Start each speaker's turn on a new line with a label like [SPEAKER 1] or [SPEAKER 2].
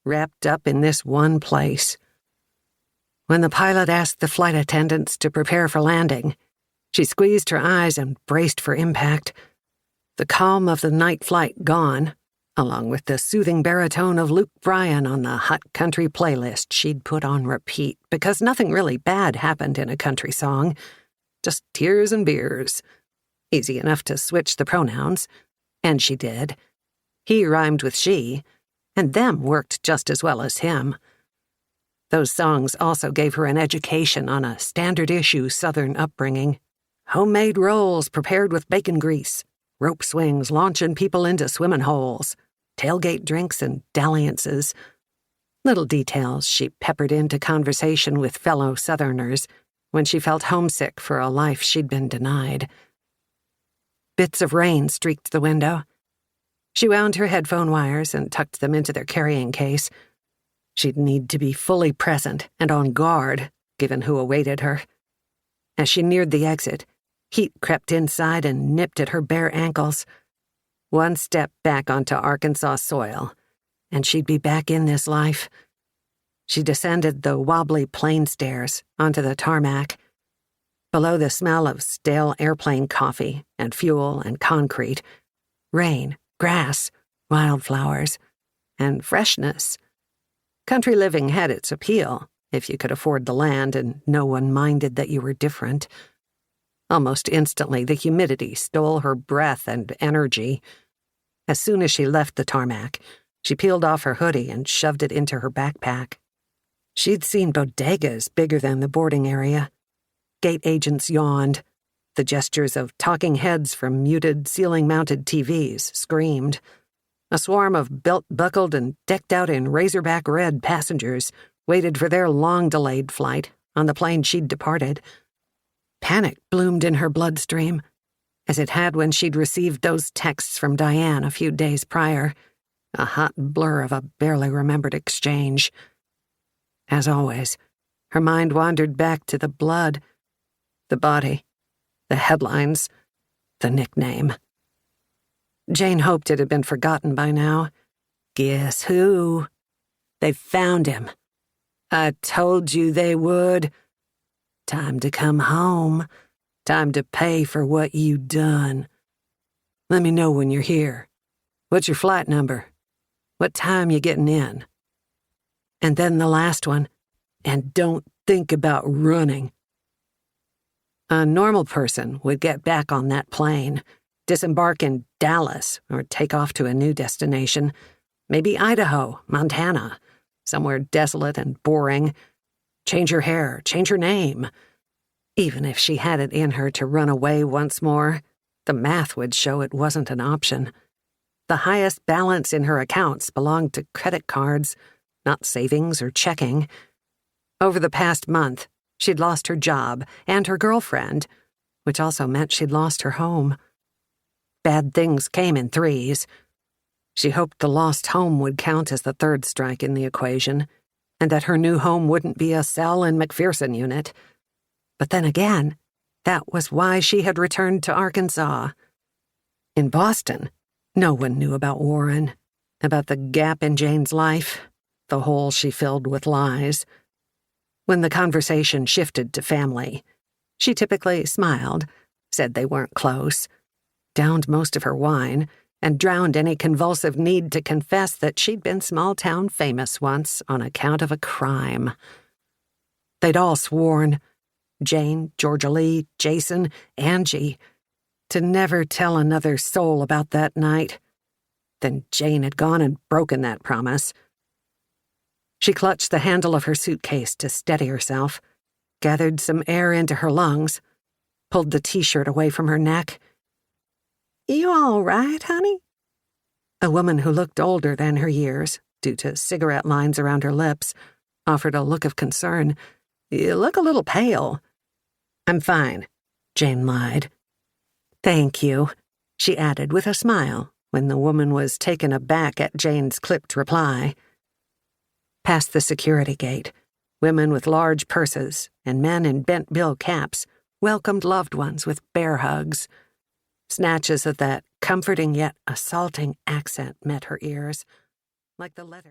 [SPEAKER 1] wrapped up in this one place. When the pilot asked the flight attendants to prepare for landing, she squeezed her eyes and braced for impact. The calm of the night flight gone, along with the soothing baritone of Luke Bryan on the hot country playlist she'd put on repeat because nothing really bad happened in a country song. Just tears and beers. Easy enough to switch the pronouns. And she did. He rhymed with she, and them worked just as well as him. Those songs also gave her an education on a standard-issue Southern upbringing. Homemade rolls prepared with bacon grease, rope swings launching people into swimming holes, tailgate drinks and dalliances. Little details she peppered into conversation with fellow Southerners when she felt homesick for a life she'd been denied. Bits of rain streaked the window. She wound her headphone wires and tucked them into their carrying case. She'd need to be fully present and on guard, given who awaited her. As she neared the exit, heat crept inside and nipped at her bare ankles. One step back onto Arkansas soil, and she'd be back in this life. She descended the wobbly plane stairs onto the tarmac. Below the smell of stale airplane coffee and fuel and concrete, rain, grass, wildflowers, and freshness. Country living had its appeal, if you could afford the land and no one minded that you were different. Almost instantly, the humidity stole her breath and energy. As soon as she left the tarmac, she peeled off her hoodie and shoved it into her backpack. She'd seen bodegas bigger than the boarding area. Gate agents yawned. The gestures of talking heads from muted ceiling-mounted TVs screamed. A swarm of belt-buckled and decked-out in razorback red passengers waited for their long-delayed flight on the plane she'd departed. Panic bloomed in her bloodstream, as it had when she'd received those texts from Diane a few days prior, a hot blur of a barely remembered exchange. As always, her mind wandered back to the blood, the body, the headlines, the nickname. Jane hoped it had been forgotten by now. Guess who? They found him. I told you they would. Time to come home. Time to pay for what you done. Let me know when you're here. What's your flight number? What time you getting in? And then the last one. And don't think about running. A normal person would get back on that plane, disembark in Dallas, or take off to a new destination, maybe Idaho, Montana, somewhere desolate and boring. Change her hair, change her name. Even if she had it in her to run away once more, the math would show it wasn't an option. The highest balance in her accounts belonged to credit cards, not savings or checking. Over the past month, she'd lost her job and her girlfriend, which also meant she'd lost her home. Bad things came in threes. She hoped the lost home would count as the third strike in the equation, and that her new home wouldn't be a cell in McPherson unit. But then again, that was why she had returned to Arkansas. In Boston, no one knew about Warren, about the gap in Jane's life, the hole she filled with lies. When the conversation shifted to family, she typically smiled, said they weren't close, downed most of her wine, and drowned any convulsive need to confess that she'd been small-town famous once on account of a crime. They'd all sworn, Jane, Georgia Lee, Jason, Angie, to never tell another soul about that night. Then Jane had gone and broken that promise. She clutched the handle of her suitcase to steady herself, gathered some air into her lungs, pulled the T-shirt away from her neck. "You all right, honey?" A woman who looked older than her years, due to cigarette lines around her lips, offered a look of concern. "You look a little pale." "I'm fine," Jane lied. "Thank you," she added with a smile when the woman was taken aback at Jane's clipped reply. Past the security gate, women with large purses and men in bent bill caps welcomed loved ones with bear hugs. Snatches of that comforting yet assaulting accent met her ears, like the letter.